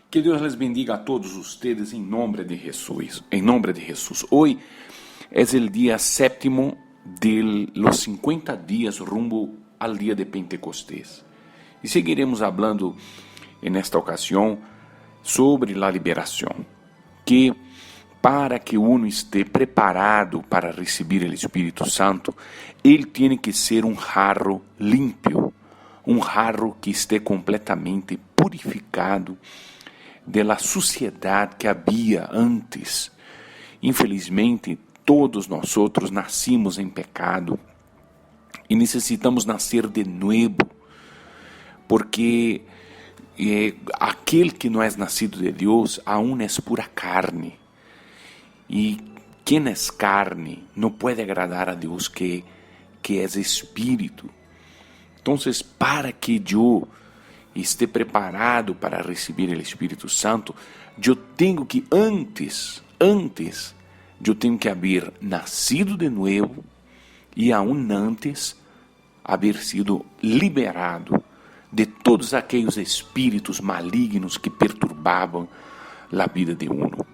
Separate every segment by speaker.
Speaker 1: Que Dios les bendiga a todos ustedes en nombre de Jesús. En nombre de Jesús. Hoy es el día séptimo de los 50 días rumbo al día de Pentecostés. Y seguiremos hablando en esta ocasión sobre la liberación. Que para que uno esté preparado para recibir el Espíritu Santo, él tiene que ser un jarro limpio, un jarro que esté completamente purificado de la suciedad que había antes. Infelizmente, todos nosotros nacimos en pecado y necesitamos nacer de nuevo, porque aquel que no es nacido de Dios aún es pura carne. Y quien es carne no puede agradar a Dios que es espíritu. Entonces, para que yo esté preparado para recibir el Espíritu Santo, yo tengo que antes, yo tengo que haber nacido de nuevo y aún antes haber sido liberado de todos aquellos espíritus malignos que perturbaban la vida de uno.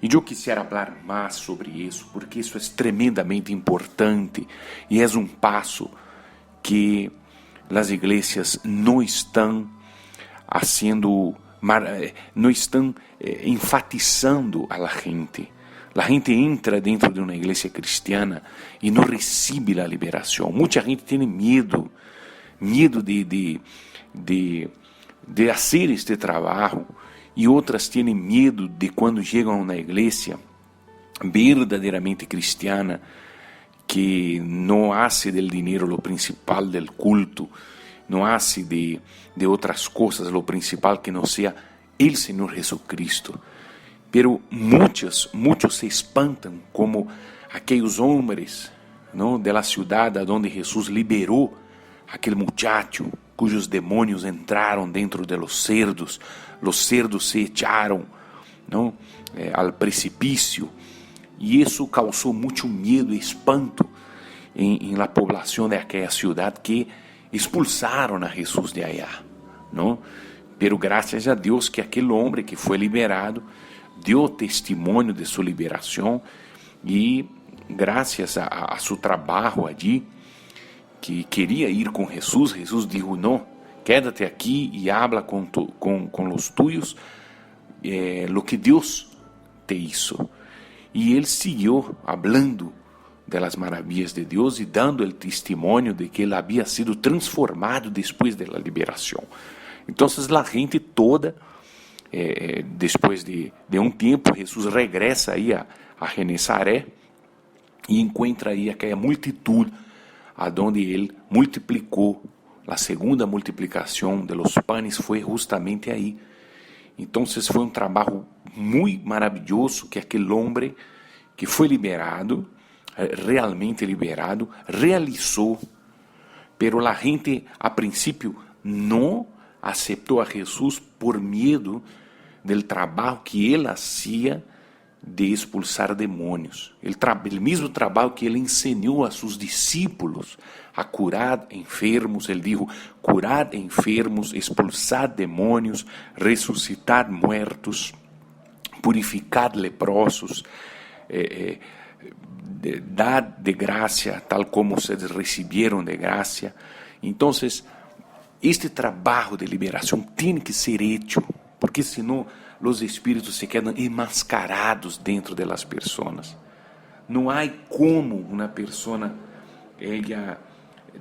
Speaker 1: E eu quisiera hablar mais sobre isso, porque isso é tremendamente importante e é um passo que as igrejas não estão haciendo, não estão enfatizando a la gente. A gente entra dentro de uma igreja cristiana e não recebe a liberação. Muita gente tem medo de fazer este trabalho. E outras têm medo de quando chegam na igreja verdadeiramente cristiana, que não hace del dinheiro lo principal del culto, não hace de outras coisas lo principal que não seja el Senhor Jesucristo. Pero muitos se espantam como aqueles homens, ¿no?, de la ciudad onde Jesus liberou aquele muchacho cujos demônios entraram dentro de los cerdos se echaram, ¿no?, al precipício, e isso causou muito medo e espanto em la poblação de aquela cidade, que expulsaram a Jesus de allá, ¿no? Pero graças a Deus que aquele homem que foi liberado deu testemunho de sua liberação, e graças a seu trabalho allí, que queria ir com Jesus, Jesus disse: não, quédate aqui e habla com os tuyos lo que Deus te hizo. E ele seguiu hablando de las maravilhas de Deus e dando o testemunho de que ele havia sido transformado depois da liberação. Então, a gente toda, depois de um tempo, Jesus regressa aí a Genesaré e encontra aí aquela multitud aonde ele multiplicou. A segunda multiplicação de los panes foi justamente aí. Então, foi um trabalho muito maravilhoso que aquele homem que foi liberado, realmente liberado, realizou. Pero a gente, a princípio, não aceitou a Jesus por medo do trabalho que ele fazia de expulsar demônios. O mesmo trabalho que ele ensinou a seus discípulos a curar enfermos. Ele disse: curar enfermos, expulsar demônios, ressuscitar muertos, purificar leprosos, dar de graça, tal como vocês receberam de graça. Então, este trabalho de liberação tem que ser hecho, porque senão os espíritos se quedam enmascarados dentro de las personas. Não há como uma pessoa ela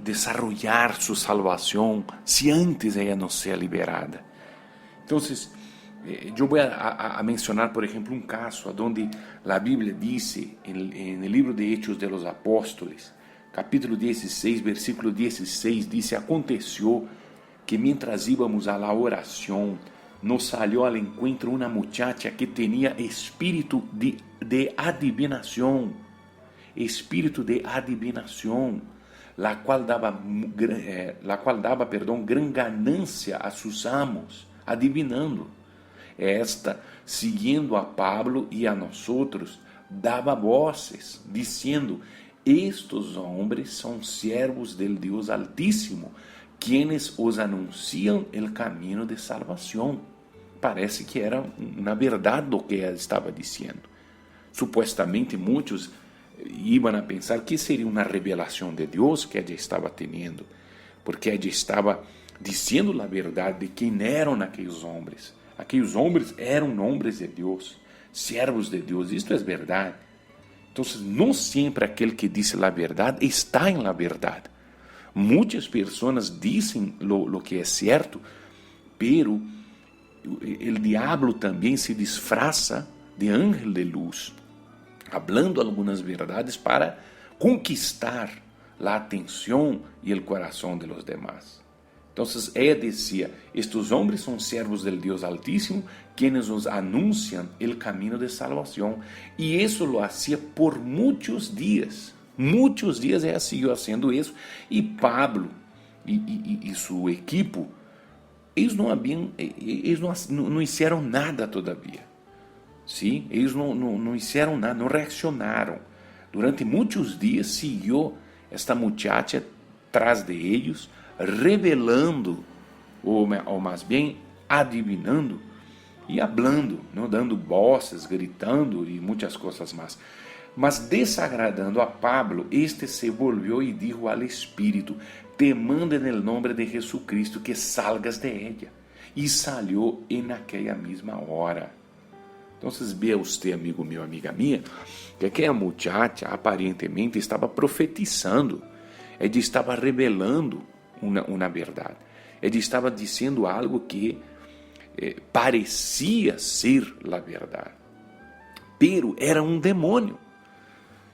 Speaker 1: desarrollar sua salvação se antes ela não seja liberada. Então, eu vou a mencionar, por exemplo, um caso onde a Bíblia diz, no livro de Hechos de los Apóstoles, capítulo 16, versículo 16, diz: aconteceu que mientras íbamos a la oración, nos salió al encuentro una muchacha que tenía espíritu de adivinación, la cual daba gran ganancia a sus amos, adivinando. Esta, siguiendo a Pablo y a nosotros, daba voces, diciendo: estos hombres son siervos del Dios Altísimo, quienes os anunciam el camino de salvación. parece que era uma verdade do que ela estava dizendo. Supuestamente muitos iam a pensar que seria uma revelação de Deus que ela estava tendo, porque ela estava dizendo a verdade de quem eram aqueles homens. Aqueles homens eram homens de Deus, servos de Deus, isto é verdade. Então, não sempre aquele que diz a verdade está em la verdade. Muitas pessoas dizem lo que é certo, pero o diabo também se disfraza de ángel de luz, hablando algumas verdades para conquistar a atenção e o coração de los demás. Então, ela dizia: estes homens são servos del Deus Altíssimo, quienes nos anunciam o caminho de salvação. E isso lo hacía por muitos dias. Muitos dias ela seguiu fazendo isso. E Pablo e sua equipe, eles não fizeram nada todavia. Sim? Eles não fizeram nada, não reaccionaram. Durante muitos dias seguiu esta muchacha atrás de eles, revelando, ou mais bem, adivinando e hablando, não dando voces, gritando e muitas coisas mais. Mas desagradando a Pablo, este se volvió e dijo al Espírito: te mando en el nombre de Jesucristo que salgas de ella. E salió en aquella mesma hora. Então, vê você, amigo meu, amiga minha, que aquela muchacha aparentemente estava profetizando, ela estava revelando uma verdade, ela estava dizendo algo que parecia ser a verdade, pero era um demônio.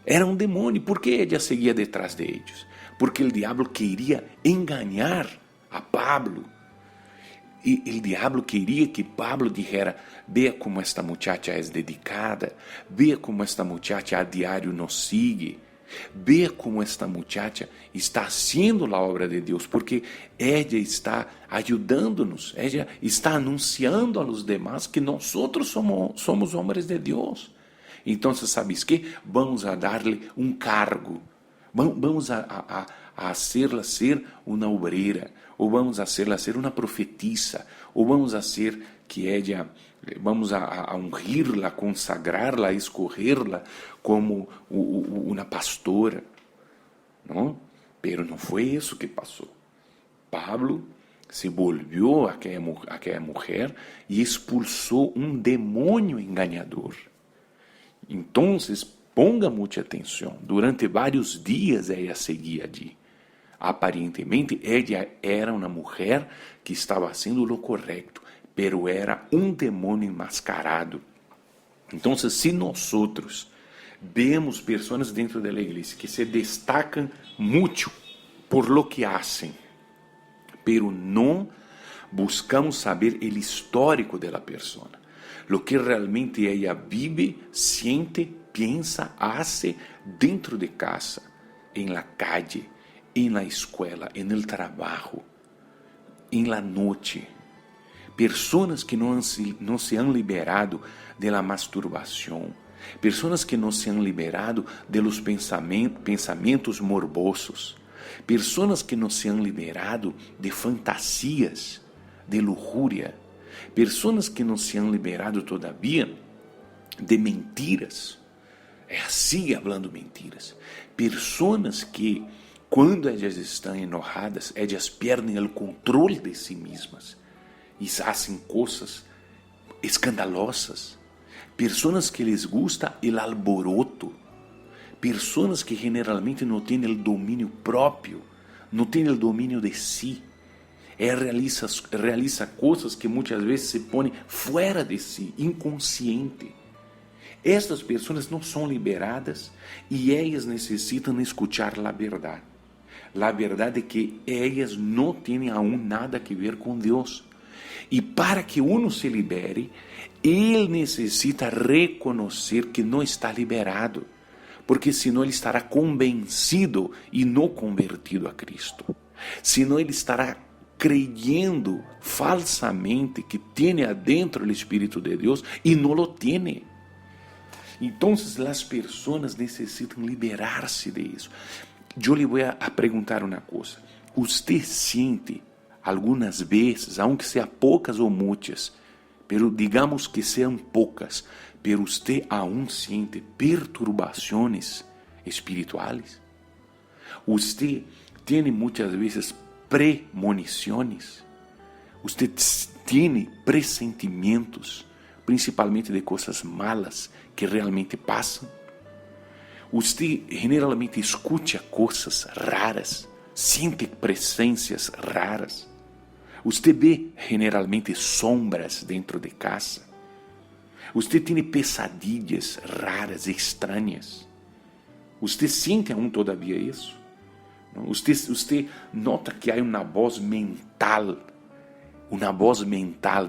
Speaker 1: Era um demônio. Por que ela seguia detrás de eles? Porque o diabo queria enganar a Pablo. E o diabo queria que Pablo dijera: vea como esta muchacha é dedicada, vea como esta muchacha a diário nos sigue, vea como esta muchacha está haciendo a obra de Deus, porque ela está ajudando-nos, ela está anunciando a los demás que nós somos homens de Deus. Então, sabes que? Vamos a darle um cargo, vamos a hacerla ser uma obreira, ou vamos a hacerla ser uma profetisa, ou vamos a hacer que ella, vamos a ungirla, consagrarla, escorrerla como uma pastora, não? Pero não foi isso que passou. Pablo se volvió a aquela mulher e expulsou um demônio enganador. Então, ponga muita atenção. Durante vários dias ela seguia ali. Aparentemente, ela era uma mulher que estava fazendo o correto, pero era um demônio enmascarado. Então, se nós vemos pessoas dentro da igreja que se destacam muito por lo que hacen, pero não buscamos saber o histórico da pessoa, lo que realmente ela vive, siente, piensa, hace dentro de casa, en la calle, en la escuela, en el trabajo, en la noche. Pessoas que não se han liberado de la masturbação, pessoas que não se han liberado de los pensamentos morbosos, pessoas que não se han liberado de fantasias, de lujuria, pessoas que não se han liberado todavia de mentiras, assim falando mentiras, pessoas que quando elas estão enojadas, elas perdem o controle de si mesmas e fazem coisas escandalosas, pessoas que les gusta el alboroto, pessoas que generalmente não têm o domínio próprio, não têm o domínio de si. Realiza coisas que muitas vezes se põem fora de si, inconsciente. Estas pessoas não são liberadas e elas necessitam escuchar a verdade. A verdade é que elas não têm aún nada a ver com Deus. E para que uno se libere, ele necessita reconhecer que não está liberado, porque senão ele estará convencido e não convertido a Cristo. Senão ele estará creyendo falsamente que tem adentro o Espírito de Deus e não lo tem. Então, as pessoas necessitam liberar-se de isso. Eu lhe vou a perguntar uma coisa. Você sente algumas vezes, aunque seja poucas ou muitas, pero digamos que sean pocas, pero usted aún siente perturbaciones espirituales. Usted tiene muchas veces premoniciones. Usted tiene presentimientos, principalmente de cosas malas que realmente pasan. Usted generalmente escucha cosas raras, siente presencias raras. Usted ve generalmente sombras dentro de casa. Usted tiene pesadillas raras, extrañas. Usted siente aún todavía eso. Usted nota que hay una voz mental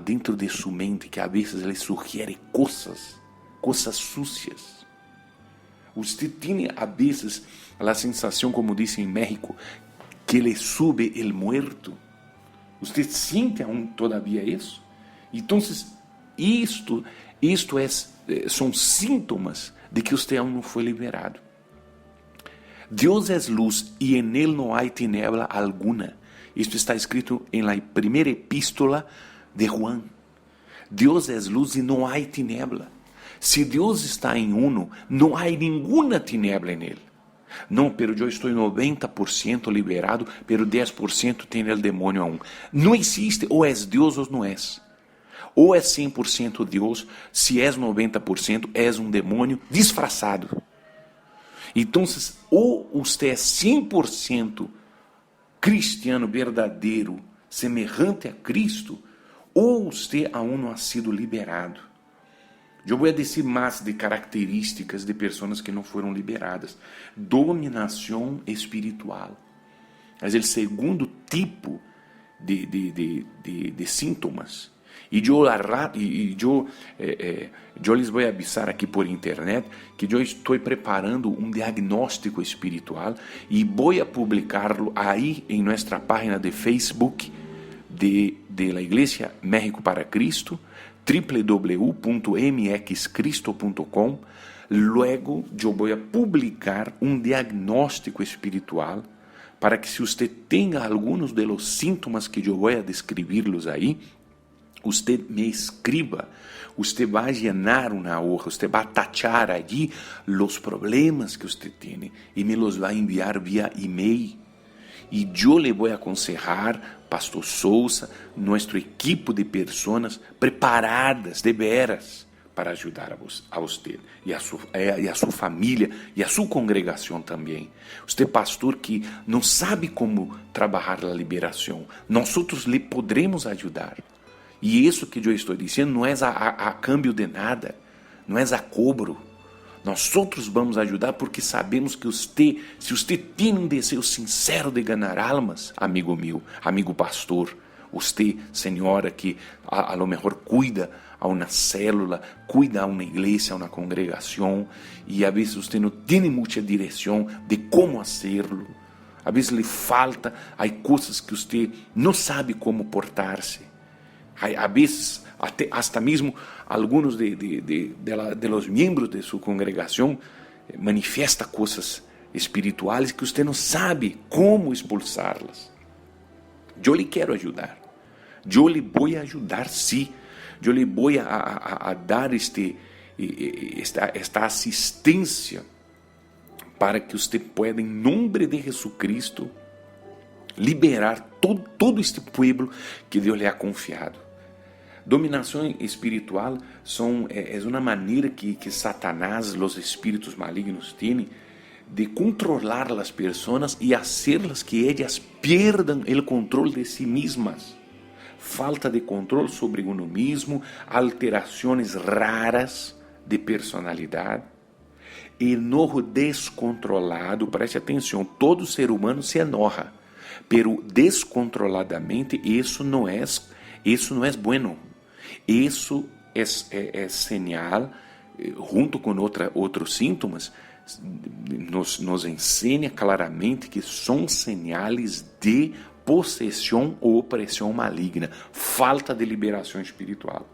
Speaker 1: dentro de su mente que a veces le sugiere cosas sucias. Usted tiene a veces la sensación, como dice en México, que le sube el muerto. Usted siente aún todavía eso. Entonces, son síntomas de que usted aún no fue liberado. Dios es luz y en él no hay tiniebla alguna. Esto está escrito en la primera epístola de Juan. Dios es luz y no hay tiniebla. Si Dios está en uno, no hay ninguna tiniebla en él. No, pero yo estoy 90% liberado, pero 10% tiene el demonio aún. No existe, o es Dios o no es. Ou é 100% Deus, se és 90%, és um demônio disfarçado. Então, ou você é 100% cristiano verdadeiro, semelhante a Cristo, ou você aún não ha sido liberado. Eu vou dizer mais de características de pessoas que não foram liberadas. Dominação espiritual. É o segundo tipo de sintomas. E eu lhes vou avisar aqui por internet que eu estou preparando um diagnóstico espiritual e vou publicá-lo aí em nossa página de Facebook de la Iglesia México para Cristo, www.mxcristo.com. Luego eu vou publicar um diagnóstico espiritual para que, se você tenha alguns de los síntomas que eu vou descrever-los aí, você me escriba, você vai llenar uma hoja, você vai tachar allí os problemas que você tem e me los vai enviar via e-mail. E eu le vou aconselhar, Pastor Souza, nosso equipo de pessoas preparadas de veras para ajudar a você e a sua família e a sua congregação também. Você, pastor, que não sabe como trabalhar a liberação, nós lhe podremos ajudar. E isso que eu estou dizendo não é a câmbio de nada, não é a cobro. Nós vamos ajudar porque sabemos que se você tem um desejo sincero de ganhar almas, amigo meu, amigo pastor, você, senhora, que a lo mejor cuida a uma célula, cuida a uma igreja, a uma congregação, e a vezes você não tem muita direção de como fazê-lo. A vezes lhe falta, há coisas que você não sabe como portar-se. A veces, hasta mesmo, alguns de los miembros de sua congregação manifiestam coisas espirituais que você não sabe como expulsá-las. Eu lhe quero ajudar. Eu lhe vou ajudar, sim. Eu lhe vou a dar esta assistência para que você pueda, em nome de Jesucristo, liberar todo este pueblo que Deus lhe ha confiado. Dominação espiritual é uma maneira que Satanás, os espíritos malignos, têm de controlar as pessoas e hacerlas que elas pierdan o controle de si mismas. Falta de controle sobre uno mesmo, alterações raras de personalidade, enojo descontrolado. Preste atenção, todo ser humano se enoja, pero descontroladamente isso não é bueno. Isso é señal, junto com outros sintomas, nos ensina claramente que são señales de possessão ou opressão maligna, falta de liberação espiritual,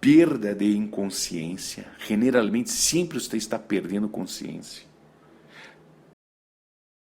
Speaker 1: perda de inconsciência. Generalmente, sempre você está perdendo consciência.